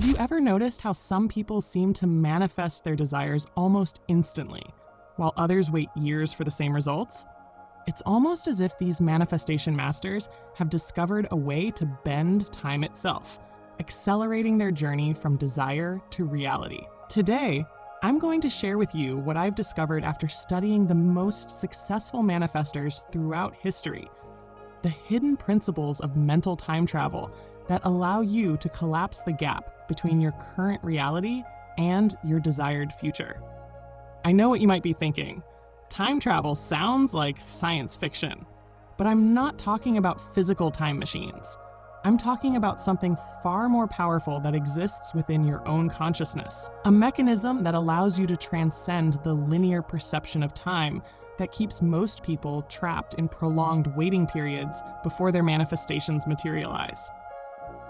Have you ever noticed how some people seem to manifest their desires almost instantly, while others wait years for the same results? It's almost as if these manifestation masters have discovered a way to bend time itself, accelerating their journey from desire to reality. Today, I'm going to share with you what I've discovered after studying the most successful manifestors throughout history, the hidden principles of mental time travel that allow you to collapse the gap between your current reality and your desired future. I know what you might be thinking. Time travel sounds like science fiction, but I'm not talking about physical time machines. I'm talking about something far more powerful that exists within your own consciousness, a mechanism that allows you to transcend the linear perception of time that keeps most people trapped in prolonged waiting periods before their manifestations materialize.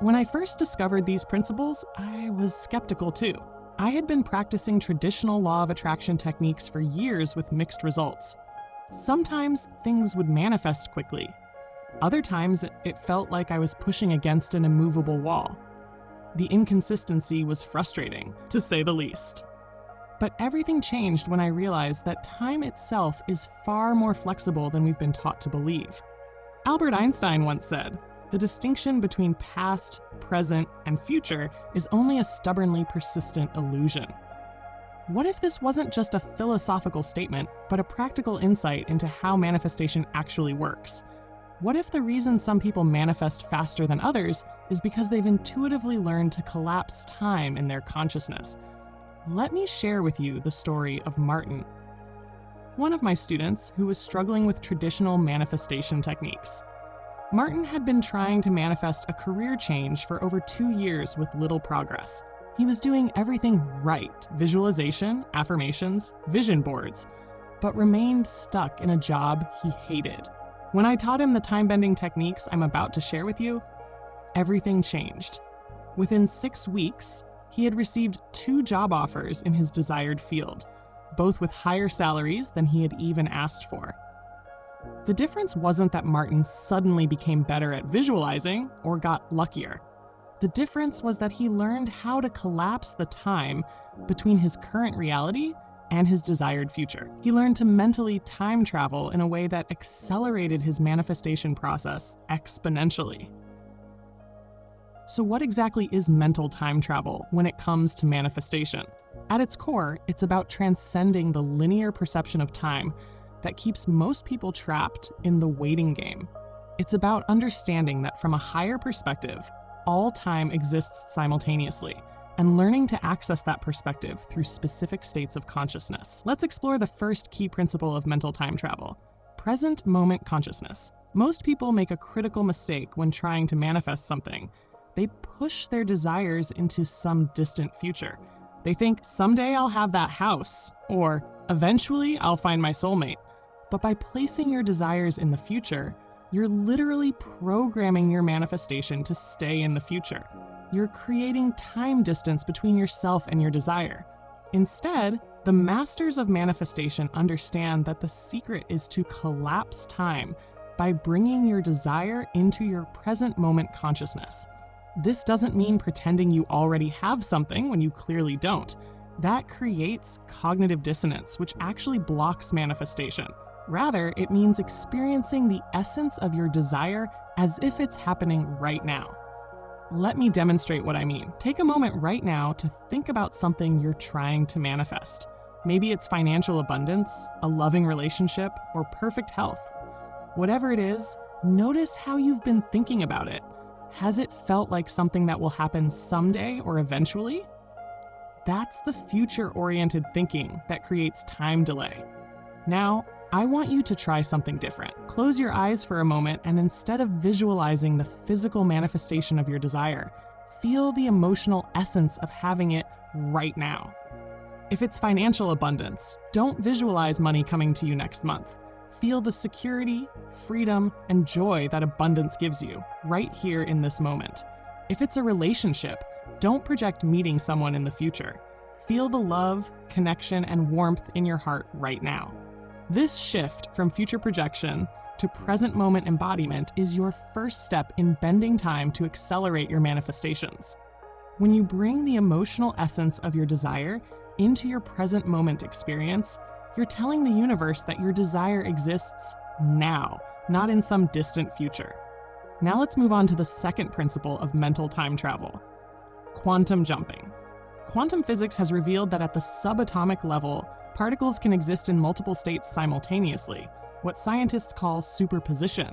When I first discovered these principles, I was skeptical too. I had been practicing traditional law of attraction techniques for years with mixed results. Sometimes things would manifest quickly. Other times it felt like I was pushing against an immovable wall. The inconsistency was frustrating, to say the least. But everything changed when I realized that time itself is far more flexible than we've been taught to believe. Albert Einstein once said, "The distinction between past, present, and future is only a stubbornly persistent illusion." What if this wasn't just a philosophical statement, but a practical insight into how manifestation actually works? What if the reason some people manifest faster than others is because they've intuitively learned to collapse time in their consciousness? Let me share with you the story of Martin, one of my students who was struggling with traditional manifestation techniques. Martin had been trying to manifest a career change for over 2 years with little progress. He was doing everything right, visualization, affirmations, vision boards, but remained stuck in a job he hated. When I taught him the time-bending techniques I'm about to share with you, everything changed. Within 6 weeks, he had received 2 job offers in his desired field, both with higher salaries than he had even asked for. The difference wasn't that Martin suddenly became better at visualizing or got luckier. The difference was that he learned how to collapse the time between his current reality and his desired future. He learned to mentally time travel in a way that accelerated his manifestation process exponentially. So what exactly is mental time travel when it comes to manifestation? At its core, it's about transcending the linear perception of time that keeps most people trapped in the waiting game. It's about understanding that from a higher perspective, all time exists simultaneously, and learning to access that perspective through specific states of consciousness. Let's explore the first key principle of mental time travel: present moment consciousness. Most people make a critical mistake when trying to manifest something. They push their desires into some distant future. They think, someday I'll have that house, or eventually I'll find my soulmate. But by placing your desires in the future, you're literally programming your manifestation to stay in the future. You're creating time distance between yourself and your desire. Instead, the masters of manifestation understand that the secret is to collapse time by bringing your desire into your present moment consciousness. This doesn't mean pretending you already have something when you clearly don't. That creates cognitive dissonance, which actually blocks manifestation. Rather, it means experiencing the essence of your desire as if it's happening right now. Let me demonstrate what I mean. Take a moment right now to think about something you're trying to manifest. Maybe it's financial abundance, a loving relationship, or perfect health. Whatever it is, notice how you've been thinking about it. Has it felt like something that will happen someday or eventually? That's the future-oriented thinking that creates time delay. Now, I want you to try something different. Close your eyes for a moment, and instead of visualizing the physical manifestation of your desire, feel the emotional essence of having it right now. If it's financial abundance, don't visualize money coming to you next month. Feel the security, freedom, and joy that abundance gives you right here in this moment. If it's a relationship, don't project meeting someone in the future. Feel the love, connection, and warmth in your heart right now. This shift from future projection to present moment embodiment is your first step in bending time to accelerate your manifestations. When you bring the emotional essence of your desire into your present moment experience, you're telling the universe that your desire exists now, not in some distant future. Now let's move on to the second principle of mental time travel: quantum jumping. Quantum physics has revealed that at the subatomic level, particles can exist in multiple states simultaneously, what scientists call superposition.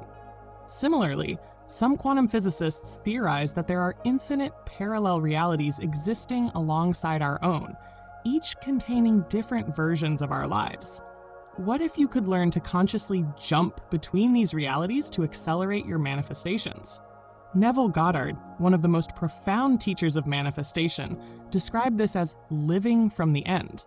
Similarly, some quantum physicists theorize that there are infinite parallel realities existing alongside our own, each containing different versions of our lives. What if you could learn to consciously jump between these realities to accelerate your manifestations? Neville Goddard, one of the most profound teachers of manifestation, described this as living from the end.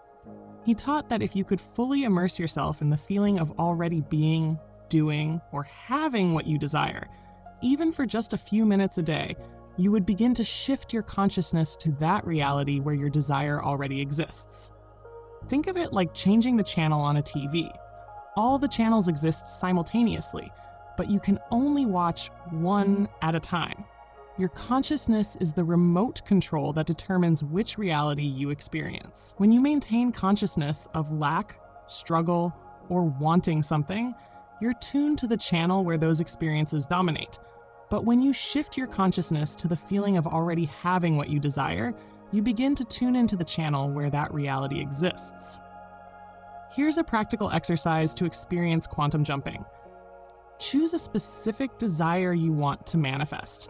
He taught that if you could fully immerse yourself in the feeling of already being, doing, or having what you desire, even for just a few minutes a day, you would begin to shift your consciousness to that reality where your desire already exists. Think of it like changing the channel on a TV. All the channels exist simultaneously, but you can only watch one at a time. Your consciousness is the remote control that determines which reality you experience. When you maintain consciousness of lack, struggle, or wanting something, you're tuned to the channel where those experiences dominate. But when you shift your consciousness to the feeling of already having what you desire, you begin to tune into the channel where that reality exists. Here's a practical exercise to experience quantum jumping. Choose a specific desire you want to manifest.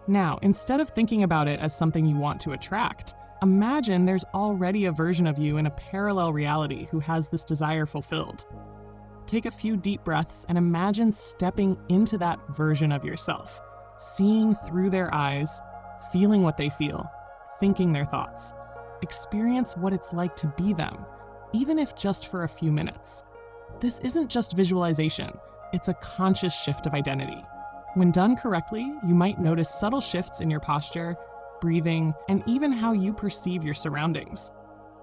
Now, instead of thinking about it as something you want to attract, imagine there's already a version of you in a parallel reality who has this desire fulfilled. Take a few deep breaths and imagine stepping into that version of yourself, seeing through their eyes, feeling what they feel, thinking their thoughts. Experience what it's like to be them, even if just for a few minutes. This isn't just visualization, it's a conscious shift of identity. When done correctly, you might notice subtle shifts in your posture, breathing, and even how you perceive your surroundings.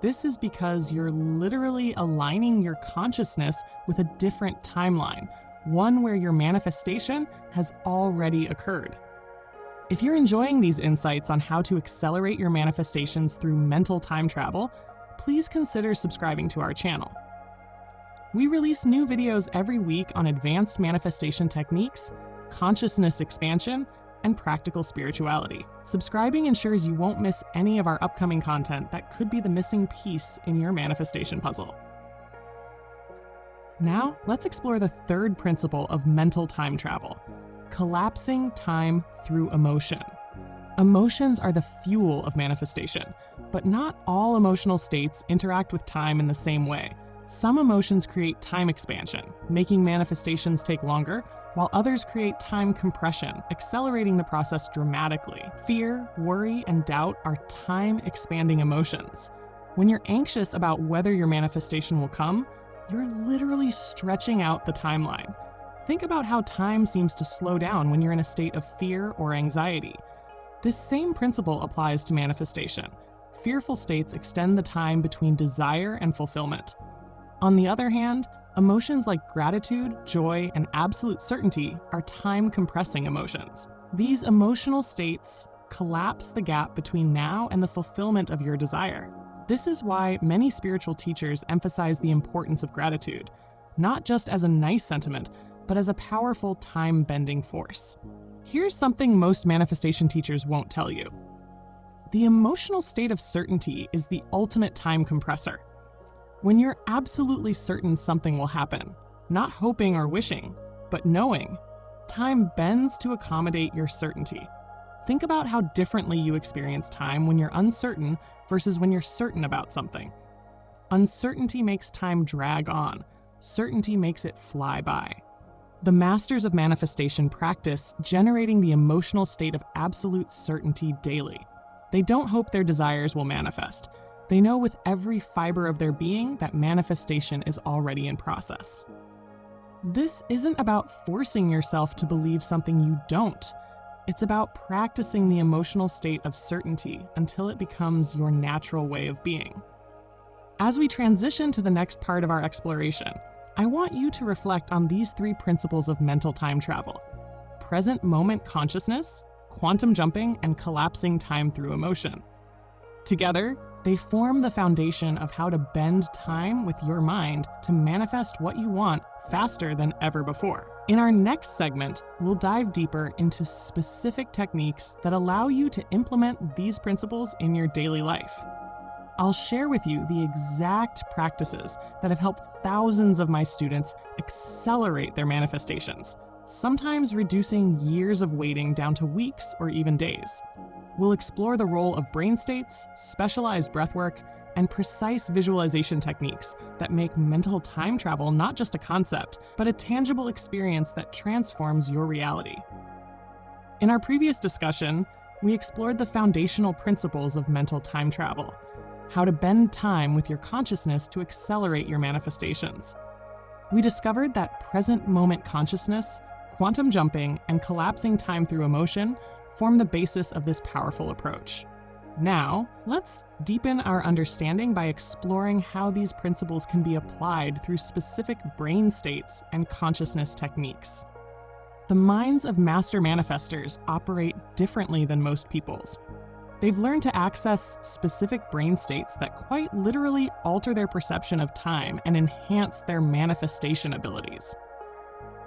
This is because you're literally aligning your consciousness with a different timeline, one where your manifestation has already occurred. If you're enjoying these insights on how to accelerate your manifestations through mental time travel, please consider subscribing to our channel. We release new videos every week on advanced manifestation techniques, consciousness expansion, and practical spirituality. Subscribing ensures you won't miss any of our upcoming content that could be the missing piece in your manifestation puzzle. Now, let's explore the third principle of mental time travel: collapsing time through emotion. Emotions are the fuel of manifestation, but not all emotional states interact with time in the same way. Some emotions create time expansion, making manifestations take longer, while others create time compression, accelerating the process dramatically. Fear, worry, and doubt are time-expanding emotions. When you're anxious about whether your manifestation will come, you're literally stretching out the timeline. Think about how time seems to slow down when you're in a state of fear or anxiety. This same principle applies to manifestation. Fearful states extend the time between desire and fulfillment. On the other hand, emotions like gratitude, joy, and absolute certainty are time-compressing emotions. These emotional states collapse the gap between now and the fulfillment of your desire. This is why many spiritual teachers emphasize the importance of gratitude, not just as a nice sentiment, but as a powerful time-bending force. Here's something most manifestation teachers won't tell you. The emotional state of certainty is the ultimate time compressor. When you're absolutely certain something will happen, not hoping or wishing, but knowing, time bends to accommodate your certainty. Think about how differently you experience time when you're uncertain versus when you're certain about something. Uncertainty makes time drag on. Certainty makes it fly by. The masters of manifestation practice generating the emotional state of absolute certainty daily. They don't hope their desires will manifest. They know with every fiber of their being that manifestation is already in process. This isn't about forcing yourself to believe something you don't. It's about practicing the emotional state of certainty until it becomes your natural way of being. As we transition to the next part of our exploration, I want you to reflect on these three principles of mental time travel: present moment consciousness, quantum jumping and collapsing time through emotion. Together, they form the foundation of how to bend time with your mind to manifest what you want faster than ever before. In our next segment, we'll dive deeper into specific techniques that allow you to implement these principles in your daily life. I'll share with you the exact practices that have helped thousands of my students accelerate their manifestations, sometimes reducing years of waiting down to weeks or even days. We'll explore the role of brain states, specialized breathwork, and precise visualization techniques that make mental time travel not just a concept, but a tangible experience that transforms your reality. In our previous discussion, we explored the foundational principles of mental time travel, how to bend time with your consciousness to accelerate your manifestations. We discovered that present moment consciousness, quantum jumping, and collapsing time through emotion form the basis of this powerful approach. Now, let's deepen our understanding by exploring how these principles can be applied through specific brain states and consciousness techniques. The minds of master manifestors operate differently than most people's. They've learned to access specific brain states that quite literally alter their perception of time and enhance their manifestation abilities.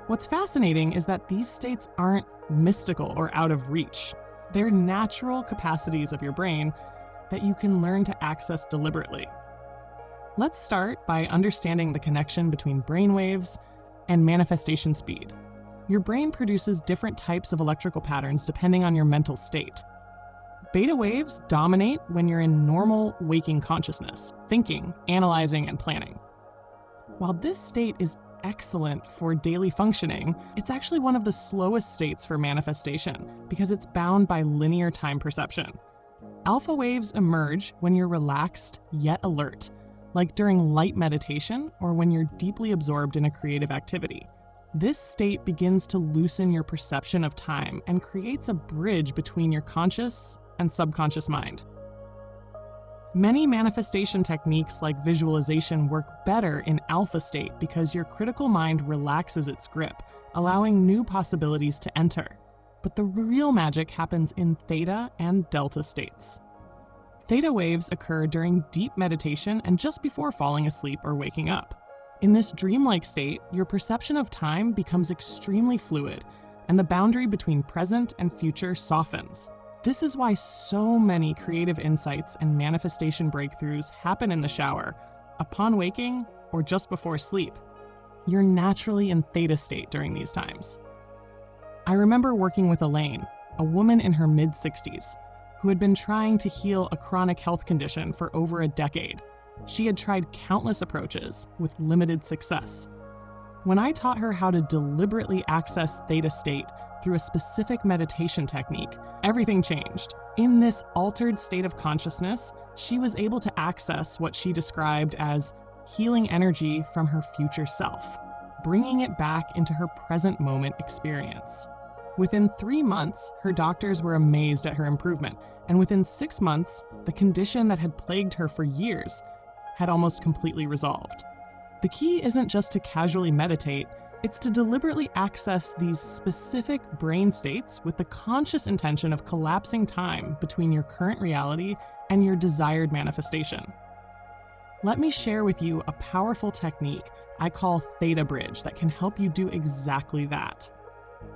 What's fascinating is that these states aren't mystical or out of reach. They're natural capacities of your brain that you can learn to access deliberately. Let's start by understanding the connection between brain waves and manifestation speed. Your brain produces different types of electrical patterns depending on your mental state. Beta waves dominate when you're in normal waking consciousness, thinking, analyzing, and planning. While this state is excellent for daily functioning, it's actually one of the slowest states for manifestation because it's bound by linear time perception. Alpha waves emerge when you're relaxed yet alert, like during light meditation or when you're deeply absorbed in a creative activity. This state begins to loosen your perception of time and creates a bridge between your conscious and subconscious mind. Many manifestation techniques like visualization work better in alpha state because your critical mind relaxes its grip, allowing new possibilities to enter. But the real magic happens in theta and delta states. Theta waves occur during deep meditation and just before falling asleep or waking up. In this dreamlike state, your perception of time becomes extremely fluid, and the boundary between present and future softens. This is why so many creative insights and manifestation breakthroughs happen in the shower, upon waking, or just before sleep. You're naturally in theta state during these times. I remember working with Elaine, a woman in her mid-60s, who had been trying to heal a chronic health condition for over a decade. She had tried countless approaches with limited success. When I taught her how to deliberately access theta state through a specific meditation technique, everything changed. In this altered state of consciousness, she was able to access what she described as healing energy from her future self, bringing it back into her present moment experience. Within 3 months, her doctors were amazed at her improvement, and within 6 months, the condition that had plagued her for years had almost completely resolved. The key isn't just to casually meditate, it's to deliberately access these specific brain states with the conscious intention of collapsing time between your current reality and your desired manifestation. Let me share with you a powerful technique I call Theta Bridge that can help you do exactly that.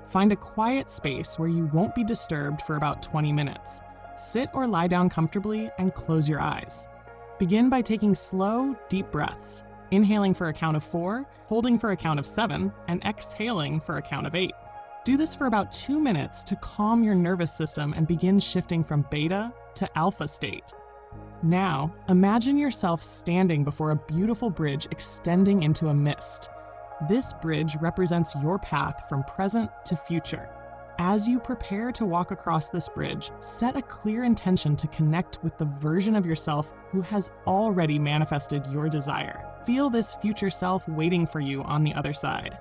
Find a quiet space where you won't be disturbed for about 20 minutes. Sit or lie down comfortably and close your eyes. Begin by taking slow, deep breaths, inhaling for a count of 4, holding for a count of 7, and exhaling for a count of 8. Do this for about 2 minutes to calm your nervous system and begin shifting from beta to alpha state. Now, imagine yourself standing before a beautiful bridge extending into a mist. This bridge represents your path from present to future. As you prepare to walk across this bridge, set a clear intention to connect with the version of yourself who has already manifested your desire. Feel this future self waiting for you on the other side.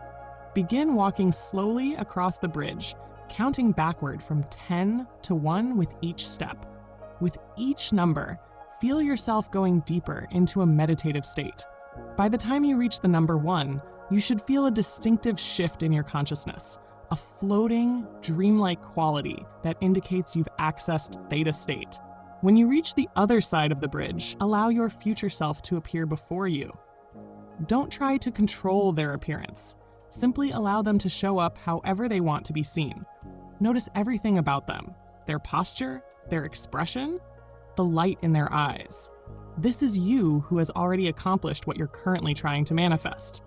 Begin walking slowly across the bridge, counting backward from 10 to 1 with each step. With each number, feel yourself going deeper into a meditative state. By the time you reach the number 1, you should feel a distinctive shift in your consciousness, a floating, dreamlike quality that indicates you've accessed theta state. When you reach the other side of the bridge, allow your future self to appear before you. Don't try to control their appearance. Simply allow them to show up however they want to be seen. Notice everything about them: their posture, their expression, the light in their eyes. This is you who has already accomplished what you're currently trying to manifest.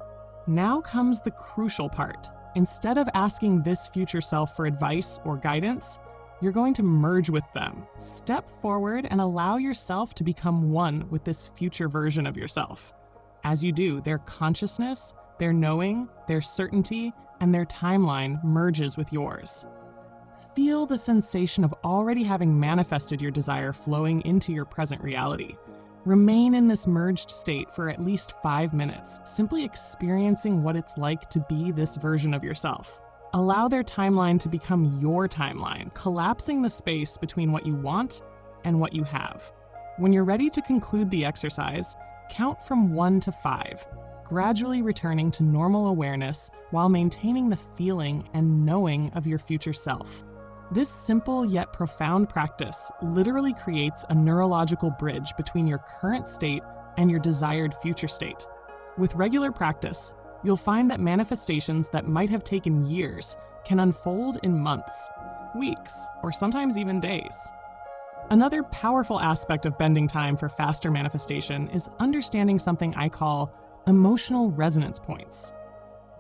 Now comes the crucial part. Instead of asking this future self for advice or guidance, you're going to merge with them. Step forward and allow yourself to become one with this future version of yourself. As you do, their consciousness, their knowing, their certainty, and their timeline merges with yours. Feel the sensation of already having manifested your desire flowing into your present reality. Remain in this merged state for at least 5 minutes, simply experiencing what it's like to be this version of yourself. Allow their timeline to become your timeline, collapsing the space between what you want and what you have. When you're ready to conclude the exercise, count from 1 to 5, gradually returning to normal awareness while maintaining the feeling and knowing of your future self. This simple yet profound practice literally creates a neurological bridge between your current state and your desired future state. With regular practice, you'll find that manifestations that might have taken years can unfold in months, weeks, or sometimes even days. Another powerful aspect of bending time for faster manifestation is understanding something I call emotional resonance points.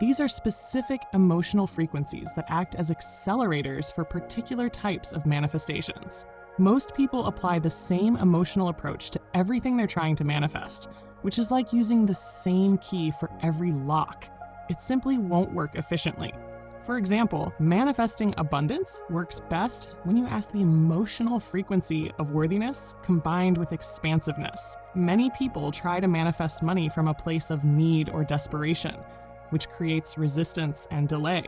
These are specific emotional frequencies that act as accelerators for particular types of manifestations. Most people apply the same emotional approach to everything they're trying to manifest, which is like using the same key for every lock. It simply won't work efficiently. For example, manifesting abundance works best when you ask the emotional frequency of worthiness combined with expansiveness. Many people try to manifest money from a place of need or desperation, which creates resistance and delay.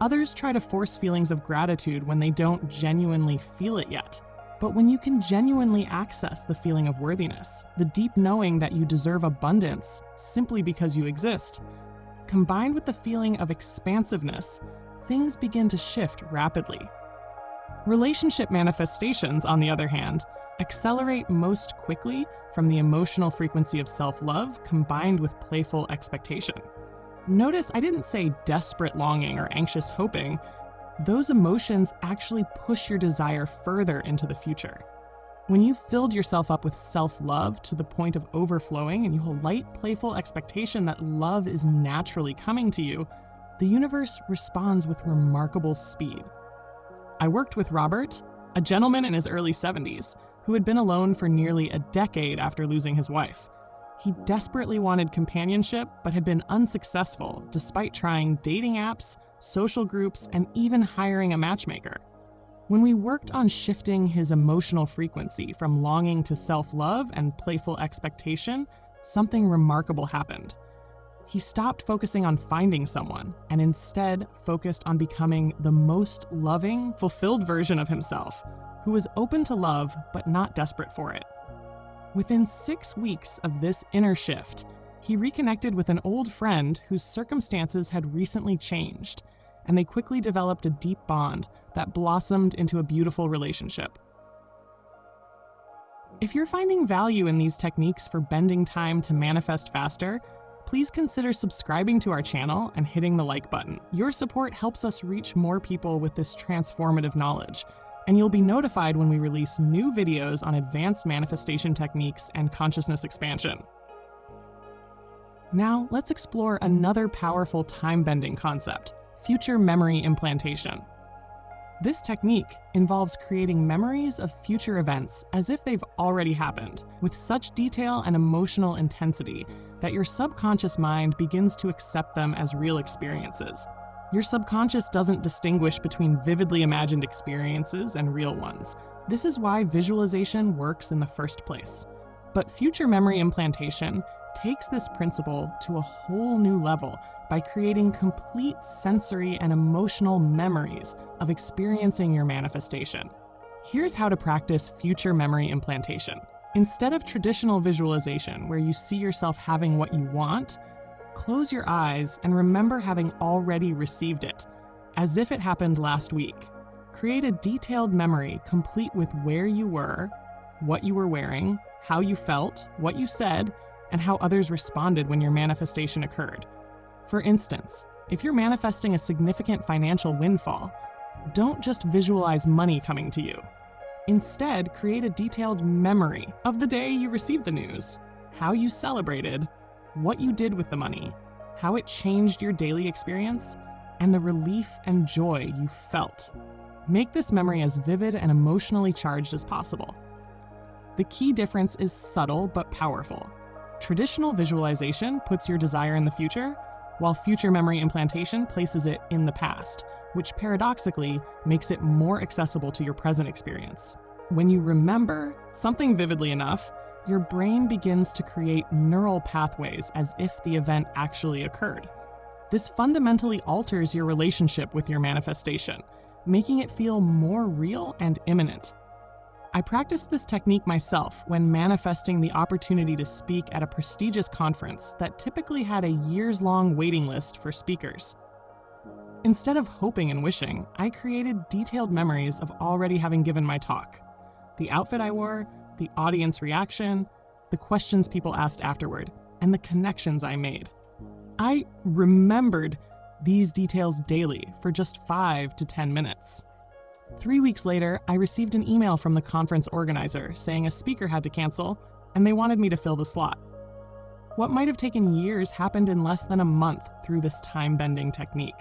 Others try to force feelings of gratitude when they don't genuinely feel it yet. But when you can genuinely access the feeling of worthiness, the deep knowing that you deserve abundance simply because you exist, combined with the feeling of expansiveness, things begin to shift rapidly. Relationship manifestations, on the other hand, accelerate most quickly from the emotional frequency of self-love combined with playful expectation. Notice I didn't say desperate longing or anxious hoping. Those emotions actually push your desire further into the future. When you've filled yourself up with self-love to the point of overflowing and you hold light, playful expectation that love is naturally coming to you, the universe responds with remarkable speed. I worked with Robert, a gentleman in his early 70s, who had been alone for nearly a decade after losing his wife. He desperately wanted companionship, but had been unsuccessful despite trying dating apps, social groups, and even hiring a matchmaker. When we worked on shifting his emotional frequency from longing to self-love and playful expectation, something remarkable happened. He stopped focusing on finding someone and instead focused on becoming the most loving, fulfilled version of himself, who was open to love but not desperate for it. Within 6 weeks of this inner shift, he reconnected with an old friend whose circumstances had recently changed, and they quickly developed a deep bond that blossomed into a beautiful relationship. If you're finding value in these techniques for bending time to manifest faster, please consider subscribing to our channel and hitting the like button. Your support helps us reach more people with this transformative knowledge, and you'll be notified when we release new videos on advanced manifestation techniques and consciousness expansion. Now, let's explore another powerful time-bending concept: future memory implantation. This technique involves creating memories of future events as if they've already happened, with such detail and emotional intensity that your subconscious mind begins to accept them as real experiences. Your subconscious doesn't distinguish between vividly imagined experiences and real ones. This is why visualization works in the first place. But future memory implantation takes this principle to a whole new level by creating complete sensory and emotional memories of experiencing your manifestation. Here's how to practice future memory implantation. Instead of traditional visualization, where you see yourself having what you want, close your eyes and remember having already received it, as if it happened last week. Create a detailed memory complete with where you were, what you were wearing, how you felt, what you said, and how others responded when your manifestation occurred. For instance, if you're manifesting a significant financial windfall, don't just visualize money coming to you. Instead, create a detailed memory of the day you received the news, how you celebrated, what you did with the money, how it changed your daily experience, and the relief and joy you felt. Make this memory as vivid and emotionally charged as possible. The key difference is subtle but powerful. Traditional visualization puts your desire in the future, while future memory implantation places it in the past, which paradoxically makes it more accessible to your present experience. When you remember something vividly enough, your brain begins to create neural pathways as if the event actually occurred. This fundamentally alters your relationship with your manifestation, making it feel more real and imminent. I practiced this technique myself when manifesting the opportunity to speak at a prestigious conference that typically had a years-long waiting list for speakers. Instead of hoping and wishing, I created detailed memories of already having given my talk. The outfit I wore, the audience reaction, the questions people asked afterward, and the connections I made. I remembered these details daily for just 5 to 10 minutes. 3 weeks later, I received an email from the conference organizer saying a speaker had to cancel, and they wanted me to fill the slot. What might have taken years happened in less than a month through this time-bending technique.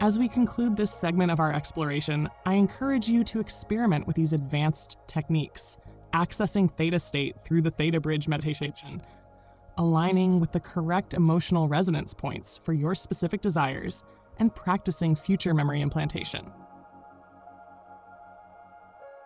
As we conclude this segment of our exploration, I encourage you to experiment with these advanced techniques, accessing theta state through the theta bridge meditation, aligning with the correct emotional resonance points for your specific desires, and practicing future memory implantation.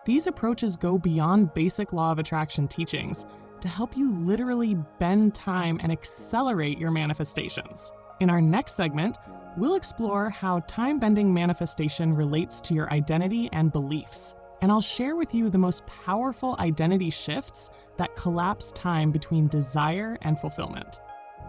These approaches go beyond basic law of attraction teachings to help you literally bend time and accelerate your manifestations. In our next segment, we'll explore how time-bending manifestation relates to your identity and beliefs, and I'll share with you the most powerful identity shifts that collapse time between desire and fulfillment.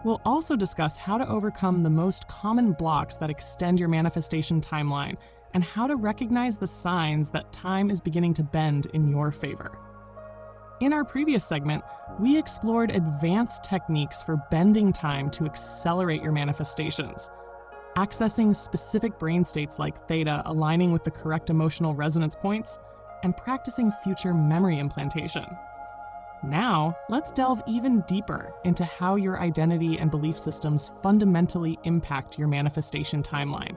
We'll also discuss how to overcome the most common blocks that extend your manifestation timeline and how to recognize the signs that time is beginning to bend in your favor. In our previous segment, we explored advanced techniques for bending time to accelerate your manifestations, accessing specific brain states like theta, aligning with the correct emotional resonance points, and practicing future memory implantation. Now, let's delve even deeper into how your identity and belief systems fundamentally impact your manifestation timeline,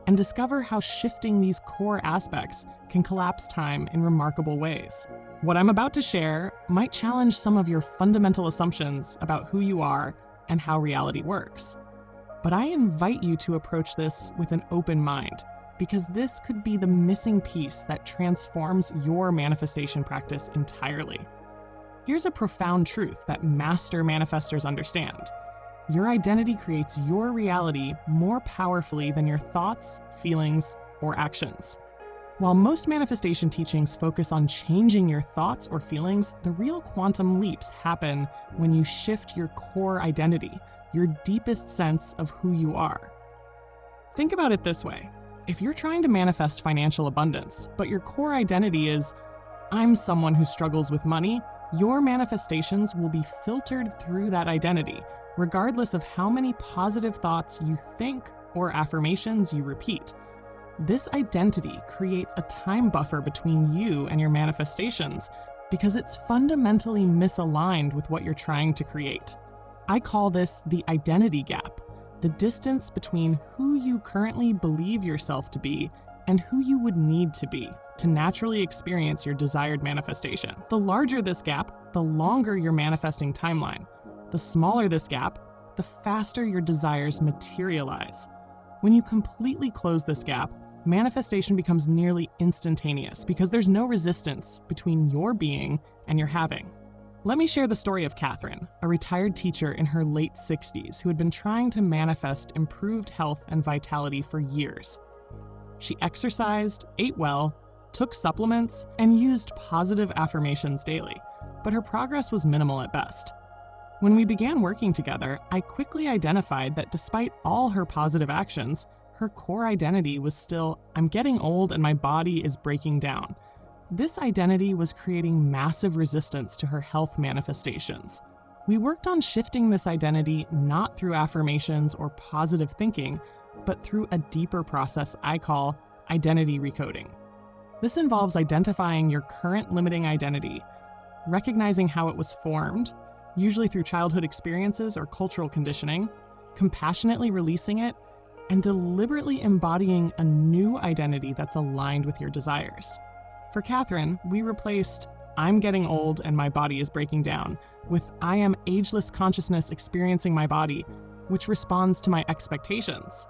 and discover how shifting these core aspects can collapse time in remarkable ways. What I'm about to share might challenge some of your fundamental assumptions about who you are and how reality works. But I invite you to approach this with an open mind, because this could be the missing piece that transforms your manifestation practice entirely. Here's a profound truth that master manifestors understand. Your identity creates your reality more powerfully than your thoughts, feelings, or actions. While most manifestation teachings focus on changing your thoughts or feelings, the real quantum leaps happen when you shift your core identity, your deepest sense of who you are. Think about it this way. If you're trying to manifest financial abundance, but your core identity is, I'm someone who struggles with money, your manifestations will be filtered through that identity, regardless of how many positive thoughts you think or affirmations you repeat. This identity creates a time buffer between you and your manifestations because it's fundamentally misaligned with what you're trying to create. I call this the identity gap, the distance between who you currently believe yourself to be and who you would need to be to naturally experience your desired manifestation. The larger this gap, the longer your manifesting timeline. The smaller this gap, the faster your desires materialize. When you completely close this gap, manifestation becomes nearly instantaneous because there's no resistance between your being and your having. Let me share the story of Catherine, a retired teacher in her late 60s who had been trying to manifest improved health and vitality for years. She exercised, ate well, took supplements, and used positive affirmations daily, but her progress was minimal at best. When we began working together, I quickly identified that despite all her positive actions, her core identity was still, I'm getting old and my body is breaking down. This identity was creating massive resistance to her health manifestations. We worked on shifting this identity not through affirmations or positive thinking, but through a deeper process I call identity recoding. This involves identifying your current limiting identity, recognizing how it was formed, usually through childhood experiences or cultural conditioning, compassionately releasing it, and deliberately embodying a new identity that's aligned with your desires. For Catherine, we replaced I'm getting old and my body is breaking down with I am ageless consciousness experiencing my body, which responds to my expectations.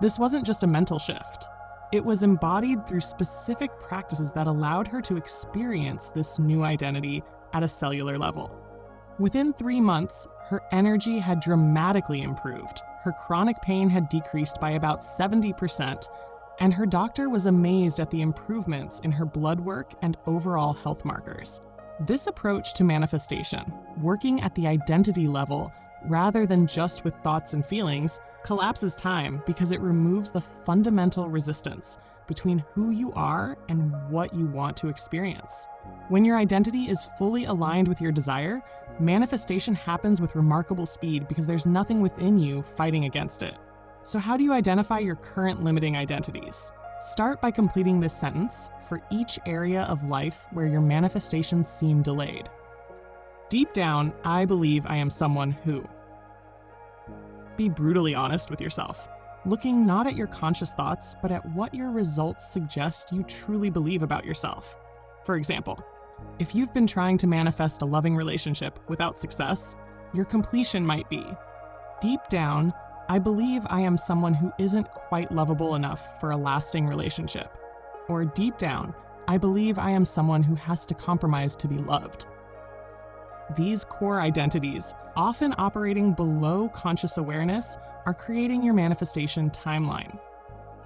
This wasn't just a mental shift. It was embodied through specific practices that allowed her to experience this new identity at a cellular level. Within 3 months, her energy had dramatically improved. Her chronic pain had decreased by about 70%, and her doctor was amazed at the improvements in her blood work and overall health markers. This approach to manifestation, working at the identity level rather than just with thoughts and feelings, collapses time because it removes the fundamental resistance between who you are and what you want to experience. When your identity is fully aligned with your desire, manifestation happens with remarkable speed because there's nothing within you fighting against it. So how do you identify your current limiting identities? Start by completing this sentence for each area of life where your manifestations seem delayed. Deep down, I believe I am someone who. Be brutally honest with yourself, looking not at your conscious thoughts, but at what your results suggest you truly believe about yourself. For example, if you've been trying to manifest a loving relationship without success, your completion might be, deep down, I believe I am someone who isn't quite lovable enough for a lasting relationship. Or deep down, I believe I am someone who has to compromise to be loved. These core identities, often operating below conscious awareness, are creating your manifestation timeline.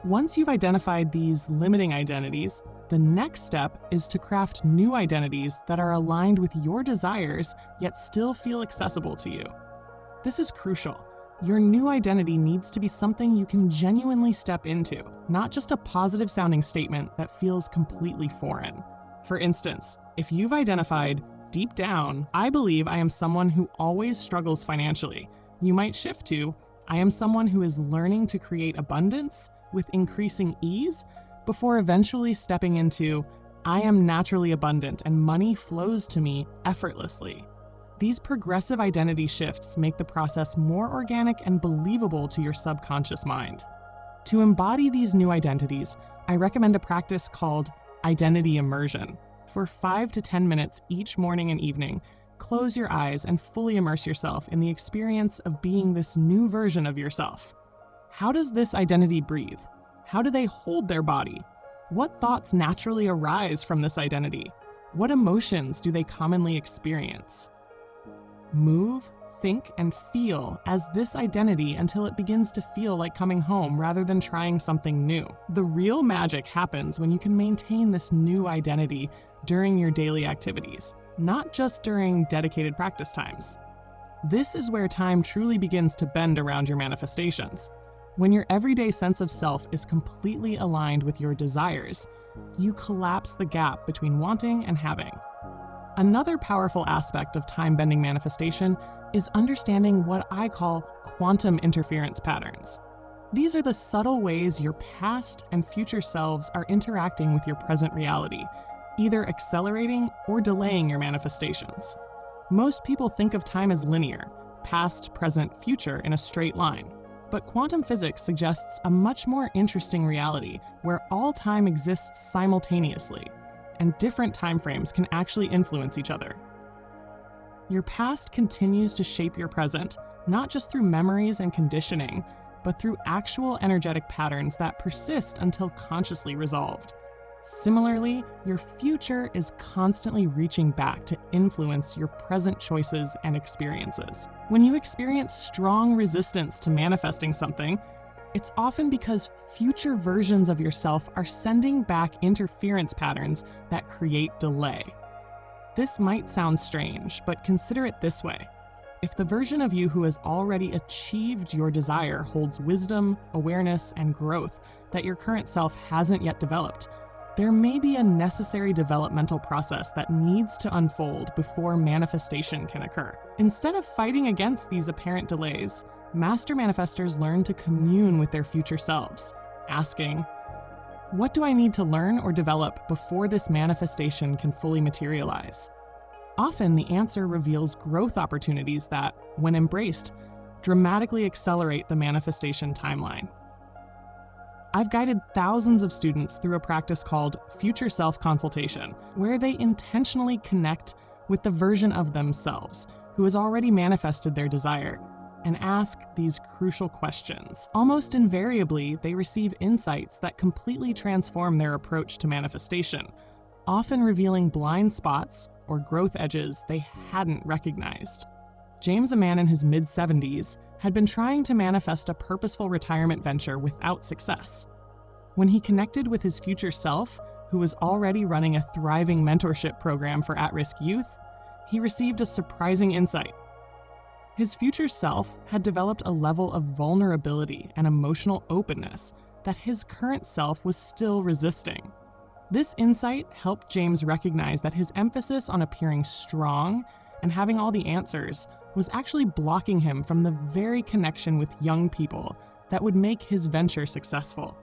Once you've identified these limiting identities, the next step is to craft new identities that are aligned with your desires yet still feel accessible to you. This is crucial. Your new identity needs to be something you can genuinely step into, not just a positive-sounding statement that feels completely foreign. For instance, if you've identified, deep down, I believe I am someone who always struggles financially, you might shift to, I am someone who is learning to create abundance with increasing ease before eventually stepping into, I am naturally abundant and money flows to me effortlessly. These progressive identity shifts make the process more organic and believable to your subconscious mind. To embody these new identities, I recommend a practice called identity immersion. For 5 to 10 minutes each morning and evening, close your eyes and fully immerse yourself in the experience of being this new version of yourself. How does this identity breathe? How do they hold their body? What thoughts naturally arise from this identity? What emotions do they commonly experience? Move, think, and feel as this identity until it begins to feel like coming home rather than trying something new. The real magic happens when you can maintain this new identity during your daily activities, not just during dedicated practice times. This is where time truly begins to bend around your manifestations. When your everyday sense of self is completely aligned with your desires, you collapse the gap between wanting and having. Another powerful aspect of time-bending manifestation is understanding what I call quantum interference patterns. These are the subtle ways your past and future selves are interacting with your present reality, either accelerating or delaying your manifestations. Most people think of time as linear, past, present, future in a straight line. But quantum physics suggests a much more interesting reality where all time exists simultaneously, and different timeframes can actually influence each other. Your past continues to shape your present, not just through memories and conditioning, but through actual energetic patterns that persist until consciously resolved. Similarly, your future is constantly reaching back to influence your present choices and experiences. When you experience strong resistance to manifesting something, it's often because future versions of yourself are sending back interference patterns that create delay. This might sound strange, but consider it this way. If the version of you who has already achieved your desire holds wisdom, awareness, and growth that your current self hasn't yet developed, there may be a necessary developmental process that needs to unfold before manifestation can occur. Instead of fighting against these apparent delays, master manifestors learn to commune with their future selves, asking, "What do I need to learn or develop before this manifestation can fully materialize?" Often, the answer reveals growth opportunities that, when embraced, dramatically accelerate the manifestation timeline. I've guided thousands of students through a practice called Future Self Consultation, where they intentionally connect with the version of themselves who has already manifested their desire and ask these crucial questions. Almost invariably, they receive insights that completely transform their approach to manifestation, often revealing blind spots or growth edges they hadn't recognized. James, a man in his mid-70s, had been trying to manifest a purposeful retirement venture without success. When he connected with his future self, who was already running a thriving mentorship program for at-risk youth, he received a surprising insight. His future self had developed a level of vulnerability and emotional openness that his current self was still resisting. This insight helped James recognize that his emphasis on appearing strong and having all the answers was actually blocking him from the very connection with young people that would make his venture successful.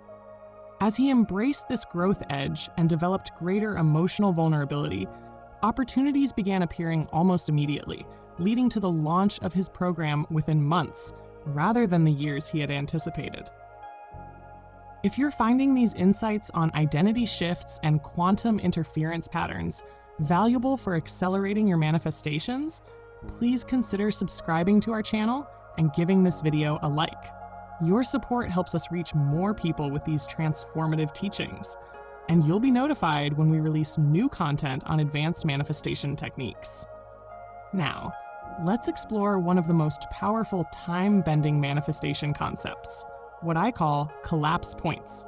As he embraced this growth edge and developed greater emotional vulnerability, opportunities began appearing almost immediately, leading to the launch of his program within months, rather than the years he had anticipated. If you're finding these insights on identity shifts and quantum interference patterns valuable for accelerating your manifestations, please consider subscribing to our channel and giving this video a like. Your support helps us reach more people with these transformative teachings, and you'll be notified when we release new content on advanced manifestation techniques. Now, let's explore one of the most powerful time-bending manifestation concepts, what I call collapse points.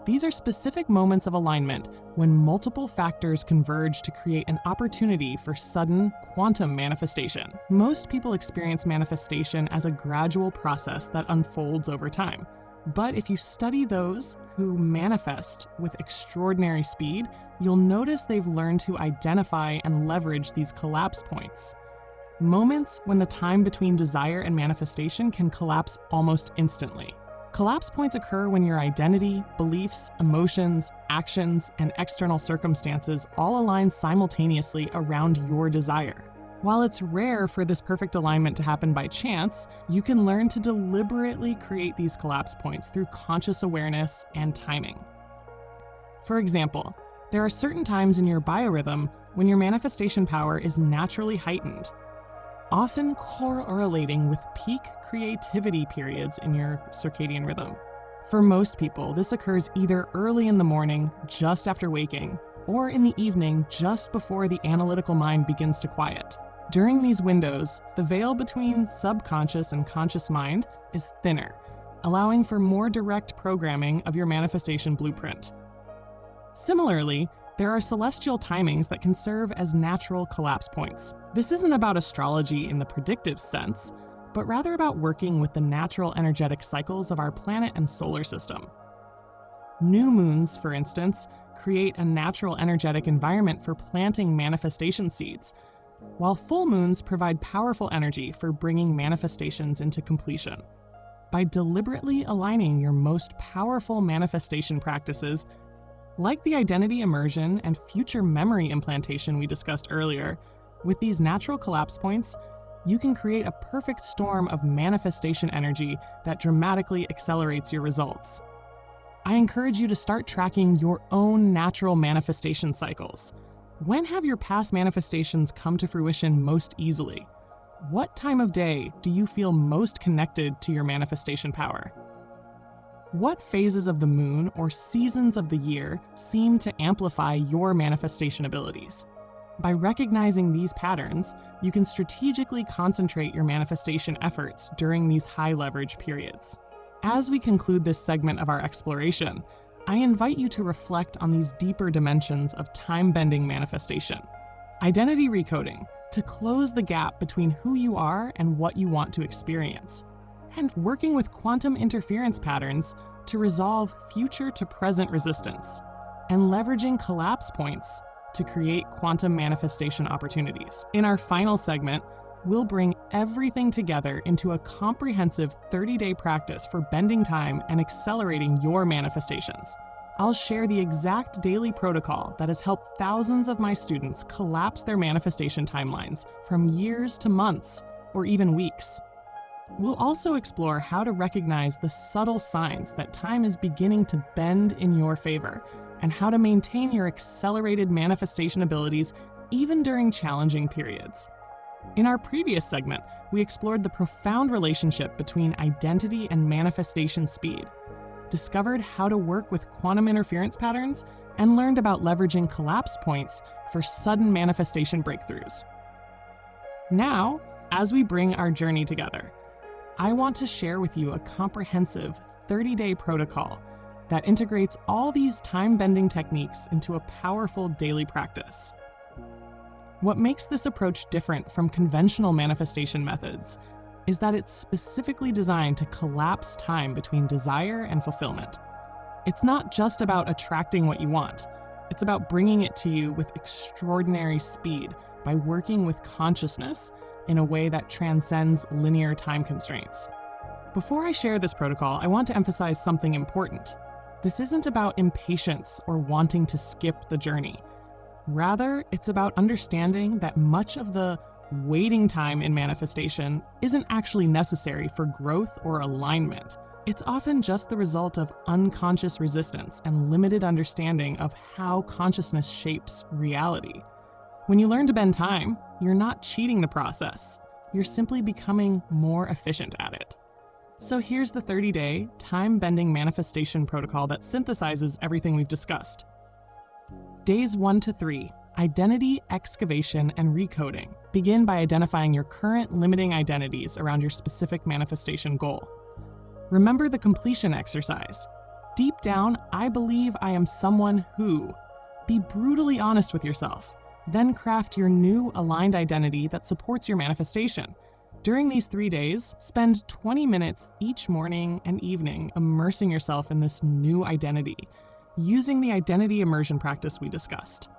These are specific moments of alignment when multiple factors converge to create an opportunity for sudden quantum manifestation. Most people experience manifestation as a gradual process that unfolds over time. But if you study those who manifest with extraordinary speed, you'll notice they've learned to identify and leverage these collapse points. Moments when the time between desire and manifestation can collapse almost instantly. Collapse points occur when your identity, beliefs, emotions, actions, and external circumstances all align simultaneously around your desire. While it's rare for this perfect alignment to happen by chance, you can learn to deliberately create these collapse points through conscious awareness and timing. For example, there are certain times in your biorhythm when your manifestation power is naturally heightened, often correlating with peak creativity periods in your circadian rhythm. For most people, this occurs either early in the morning, just after waking, or in the evening, just before the analytical mind begins to quiet. During these windows, the veil between subconscious and conscious mind is thinner, allowing for more direct programming of your manifestation blueprint. Similarly, there are celestial timings that can serve as natural collapse points. This isn't about astrology in the predictive sense, but rather about working with the natural energetic cycles of our planet and solar system. New moons, for instance, create a natural energetic environment for planting manifestation seeds, while full moons provide powerful energy for bringing manifestations into completion. By deliberately aligning your most powerful manifestation practices, like the identity immersion and future memory implantation we discussed earlier, with these natural collapse points, you can create a perfect storm of manifestation energy that dramatically accelerates your results. I encourage you to start tracking your own natural manifestation cycles. When have your past manifestations come to fruition most easily? What time of day do you feel most connected to your manifestation power? What phases of the moon or seasons of the year seem to amplify your manifestation abilities? By recognizing these patterns, you can strategically concentrate your manifestation efforts during these high-leverage periods. As we conclude this segment of our exploration, I invite you to reflect on these deeper dimensions of time-bending manifestation. Identity recoding, to close the gap between who you are and what you want to experience, and working with quantum interference patterns to resolve future to present resistance, and leveraging collapse points to create quantum manifestation opportunities. In our final segment, we'll bring everything together into a comprehensive 30-day practice for bending time and accelerating your manifestations. I'll share the exact daily protocol that has helped thousands of my students collapse their manifestation timelines from years to months or even weeks. We'll also explore how to recognize the subtle signs that time is beginning to bend in your favor, and how to maintain your accelerated manifestation abilities even during challenging periods. In our previous segment, we explored the profound relationship between identity and manifestation speed, discovered how to work with quantum interference patterns, and learned about leveraging collapse points for sudden manifestation breakthroughs. Now, as we bring our journey together, I want to share with you a comprehensive 30-day protocol that integrates all these time-bending techniques into a powerful daily practice. What makes this approach different from conventional manifestation methods is that it's specifically designed to collapse time between desire and fulfillment. It's not just about attracting what you want, it's about bringing it to you with extraordinary speed by working with consciousness in a way that transcends linear time constraints. Before I share this protocol, I want to emphasize something important. This isn't about impatience or wanting to skip the journey. Rather, it's about understanding that much of the waiting time in manifestation isn't actually necessary for growth or alignment. It's often just the result of unconscious resistance and limited understanding of how consciousness shapes reality. When you learn to bend time, you're not cheating the process. You're simply becoming more efficient at it. So here's the 30-day time-bending manifestation protocol that synthesizes everything we've discussed. Days 1 to 3, identity, excavation, and recoding. Begin by identifying your current limiting identities around your specific manifestation goal. Remember the completion exercise. Deep down, I believe I am someone who. Be brutally honest with yourself. Then craft your new aligned identity that supports your manifestation. During these 3 days, spend 20 minutes each morning and evening immersing yourself in this new identity, using the identity immersion practice we discussed.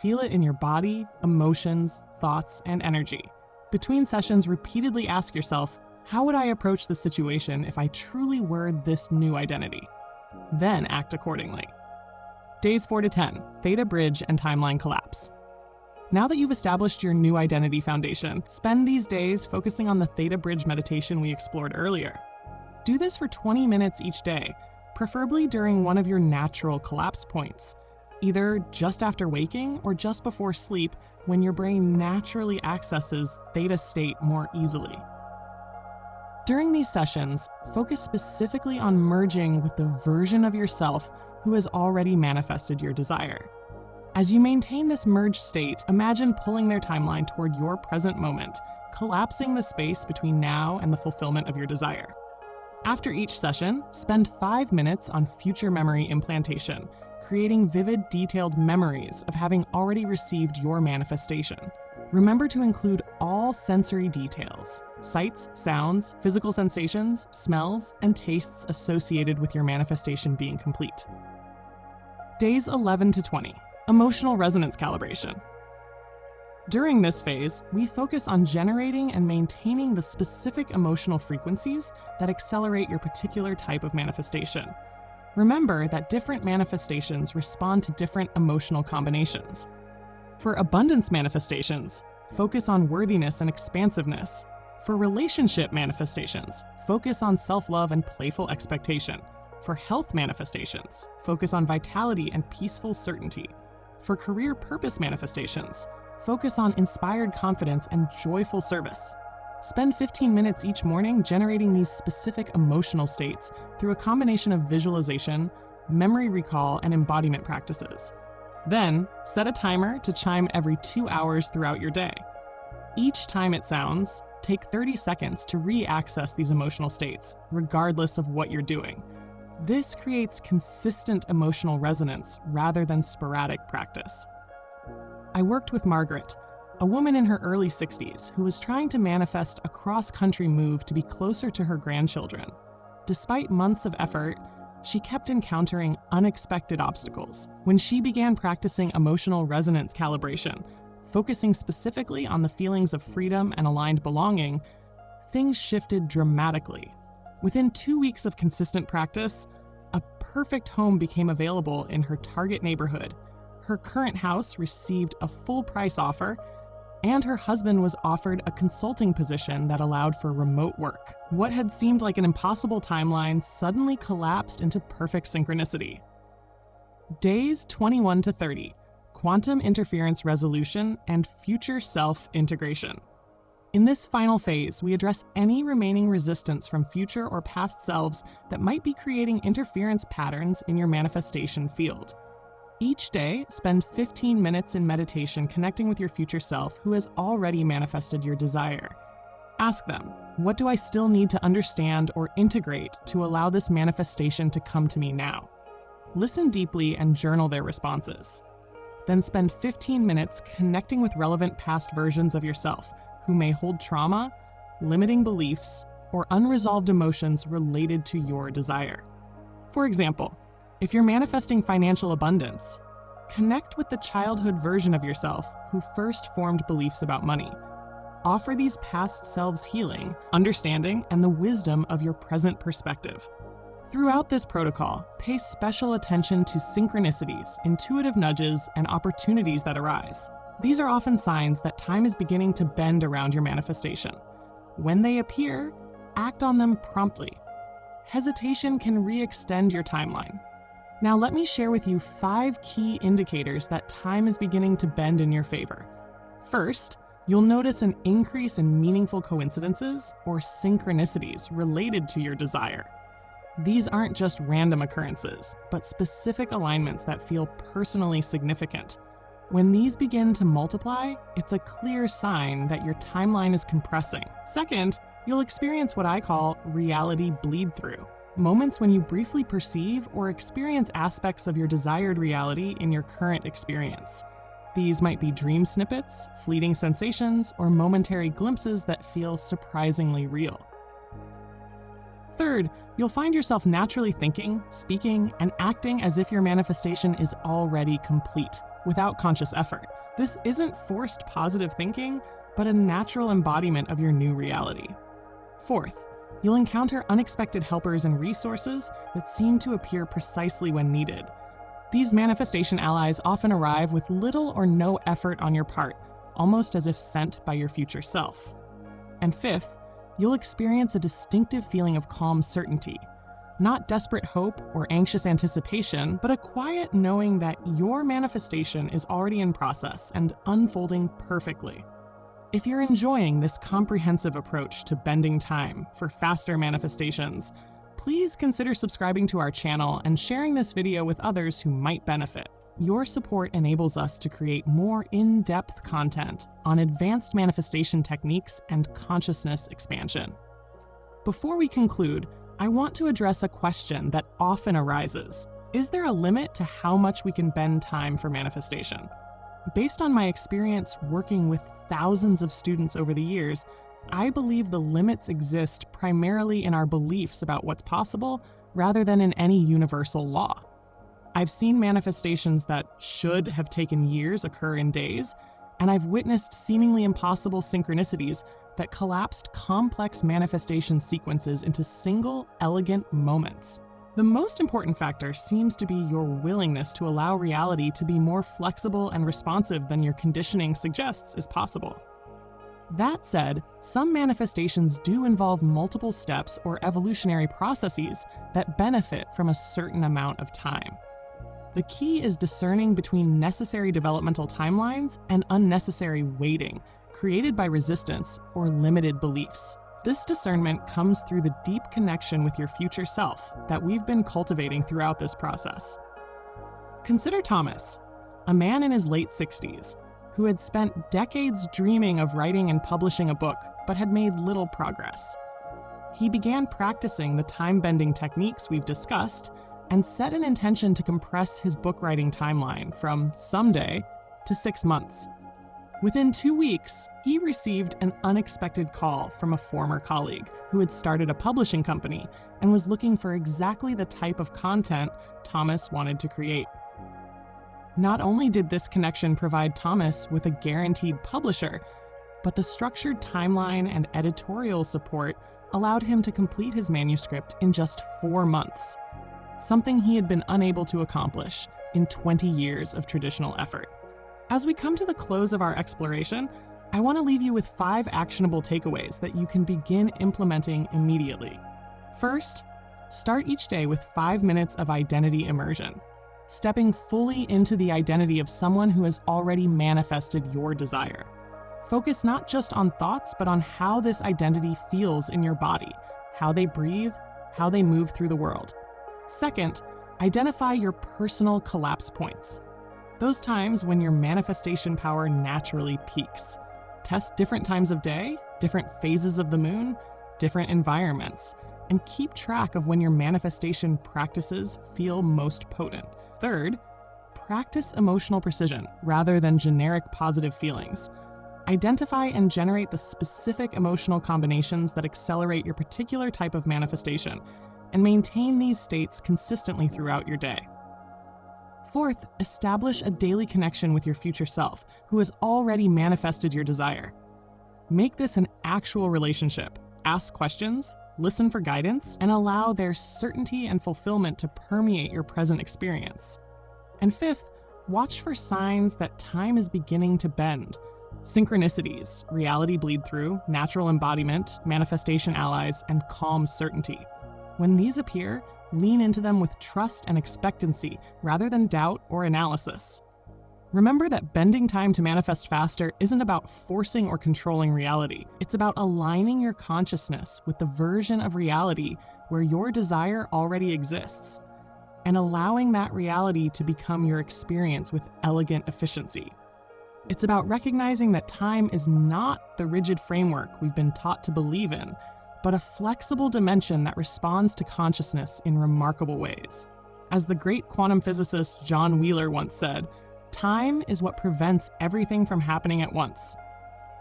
Feel it in your body, emotions, thoughts, and energy. Between sessions, repeatedly ask yourself, how would I approach this situation if I truly were this new identity? Then act accordingly. Days 4 to 10, Theta Bridge and Timeline Collapse. Now that you've established your new identity foundation, spend these days focusing on the Theta Bridge meditation we explored earlier. Do this for 20 minutes each day, preferably during one of your natural collapse points, either just after waking or just before sleep when your brain naturally accesses theta state more easily. During these sessions, focus specifically on merging with the version of yourself who has already manifested your desire. As you maintain this merged state, imagine pulling their timeline toward your present moment, collapsing the space between now and the fulfillment of your desire. After each session, spend 5 minutes on future memory implantation, creating vivid, detailed memories of having already received your manifestation. Remember to include all sensory details, sights, sounds, physical sensations, smells, and tastes associated with your manifestation being complete. Days 11 to 20, emotional resonance calibration. During this phase, we focus on generating and maintaining the specific emotional frequencies that accelerate your particular type of manifestation. Remember that different manifestations respond to different emotional combinations. For abundance manifestations, focus on worthiness and expansiveness. For relationship manifestations, focus on self-love and playful expectation. For health manifestations, focus on vitality and peaceful certainty. For career purpose manifestations, focus on inspired confidence and joyful service. Spend 15 minutes each morning generating these specific emotional states through a combination of visualization, memory recall, and embodiment practices. Then, set a timer to chime every 2 hours throughout your day. Each time it sounds, take 30 seconds to re-access these emotional states, regardless of what you're doing. This creates consistent emotional resonance rather than sporadic practice. I worked with Margaret, a woman in her early 60s who was trying to manifest a cross-country move to be closer to her grandchildren. Despite months of effort, she kept encountering unexpected obstacles. When she began practicing emotional resonance calibration, focusing specifically on the feelings of freedom and aligned belonging, things shifted dramatically. Within 2 weeks of consistent practice, a perfect home became available in her target neighborhood. Her current house received a full-price offer, and her husband was offered a consulting position that allowed for remote work. What had seemed like an impossible timeline suddenly collapsed into perfect synchronicity. Days 21 to 30, quantum interference resolution and future self integration. In this final phase, we address any remaining resistance from future or past selves that might be creating interference patterns in your manifestation field. Each day, spend 15 minutes in meditation connecting with your future self who has already manifested your desire. Ask them, what do I still need to understand or integrate to allow this manifestation to come to me now? Listen deeply and journal their responses. Then spend 15 minutes connecting with relevant past versions of yourself who may hold trauma, limiting beliefs, or unresolved emotions related to your desire. For example, if you're manifesting financial abundance, connect with the childhood version of yourself who first formed beliefs about money. Offer these past selves healing, understanding, and the wisdom of your present perspective. Throughout this protocol, pay special attention to synchronicities, intuitive nudges, and opportunities that arise. These are often signs that time is beginning to bend around your manifestation. When they appear, act on them promptly. Hesitation can re-extend your timeline. Now let me share with you 5 key indicators that time is beginning to bend in your favor. First, you'll notice an increase in meaningful coincidences or synchronicities related to your desire. These aren't just random occurrences, but specific alignments that feel personally significant. When these begin to multiply, it's a clear sign that your timeline is compressing. Second, you'll experience what I call reality bleed-through. Moments when you briefly perceive or experience aspects of your desired reality in your current experience. These might be dream snippets, fleeting sensations, or momentary glimpses that feel surprisingly real. Third, you'll find yourself naturally thinking, speaking, and acting as if your manifestation is already complete, without conscious effort. This isn't forced positive thinking, but a natural embodiment of your new reality. Fourth, you'll encounter unexpected helpers and resources that seem to appear precisely when needed. These manifestation allies often arrive with little or no effort on your part, almost as if sent by your future self. And fifth, you'll experience a distinctive feeling of calm certainty. Not desperate hope or anxious anticipation, but a quiet knowing that your manifestation is already in process and unfolding perfectly. If you're enjoying this comprehensive approach to bending time for faster manifestations, please consider subscribing to our channel and sharing this video with others who might benefit. Your support enables us to create more in-depth content on advanced manifestation techniques and consciousness expansion. Before we conclude, I want to address a question that often arises. Is there a limit to how much we can bend time for manifestation? Based on my experience working with thousands of students over the years, I believe the limits exist primarily in our beliefs about what's possible rather than in any universal law. I've seen manifestations that should have taken years occur in days, and I've witnessed seemingly impossible synchronicities that collapsed complex manifestation sequences into single, elegant moments. The most important factor seems to be your willingness to allow reality to be more flexible and responsive than your conditioning suggests is possible. That said, some manifestations do involve multiple steps or evolutionary processes that benefit from a certain amount of time. The key is discerning between necessary developmental timelines and unnecessary waiting, created by resistance or limited beliefs. This discernment comes through the deep connection with your future self that we've been cultivating throughout this process. Consider Thomas, a man in his late 60s, who had spent decades dreaming of writing and publishing a book, but had made little progress. He began practicing the time-bending techniques we've discussed and set an intention to compress his book writing timeline from someday to 6 months. Within 2 weeks, he received an unexpected call from a former colleague who had started a publishing company and was looking for exactly the type of content Thomas wanted to create. Not only did this connection provide Thomas with a guaranteed publisher, but the structured timeline and editorial support allowed him to complete his manuscript in just 4 months, something he had been unable to accomplish in 20 years of traditional effort. As we come to the close of our exploration, I want to leave you with 5 actionable takeaways that you can begin implementing immediately. First, start each day with 5 minutes of identity immersion, stepping fully into the identity of someone who has already manifested your desire. Focus not just on thoughts, but on how this identity feels in your body, how they breathe, how they move through the world. Second, identify your personal collapse points, those times when your manifestation power naturally peaks. Test different times of day, different phases of the moon, different environments, and keep track of when your manifestation practices feel most potent. Third, practice emotional precision rather than generic positive feelings. Identify and generate the specific emotional combinations that accelerate your particular type of manifestation, and maintain these states consistently throughout your day. Fourth, establish a daily connection with your future self, who has already manifested your desire. Make this an actual relationship. Ask questions, listen for guidance, and allow their certainty and fulfillment to permeate your present experience. And fifth, watch for signs that time is beginning to bend. Synchronicities, reality bleed through, natural embodiment, manifestation allies, and calm certainty. When these appear, lean into them with trust and expectancy rather than doubt or analysis. Remember that bending time to manifest faster isn't about forcing or controlling reality. It's about aligning your consciousness with the version of reality where your desire already exists, and allowing that reality to become your experience with elegant efficiency. It's about recognizing that time is not the rigid framework we've been taught to believe in, but a flexible dimension that responds to consciousness in remarkable ways. As the great quantum physicist John Wheeler once said, time is what prevents everything from happening at once.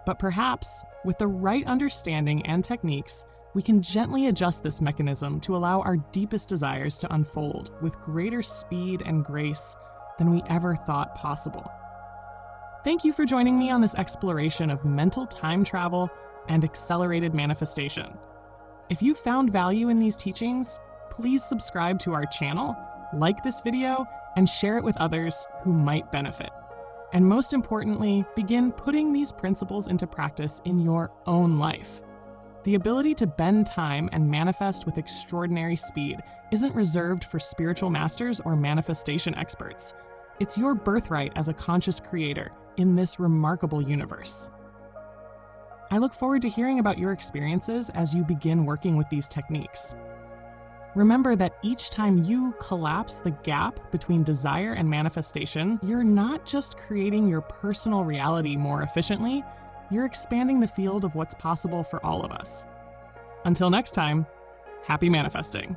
But perhaps, with the right understanding and techniques, we can gently adjust this mechanism to allow our deepest desires to unfold with greater speed and grace than we ever thought possible. Thank you for joining me on this exploration of mental time travel and accelerated manifestation. If you found value in these teachings, please subscribe to our channel, like this video, and share it with others who might benefit. And most importantly, begin putting these principles into practice in your own life. The ability to bend time and manifest with extraordinary speed isn't reserved for spiritual masters or manifestation experts. It's your birthright as a conscious creator in this remarkable universe. I look forward to hearing about your experiences as you begin working with these techniques. Remember that each time you collapse the gap between desire and manifestation, you're not just creating your personal reality more efficiently, you're expanding the field of what's possible for all of us. Until next time, happy manifesting.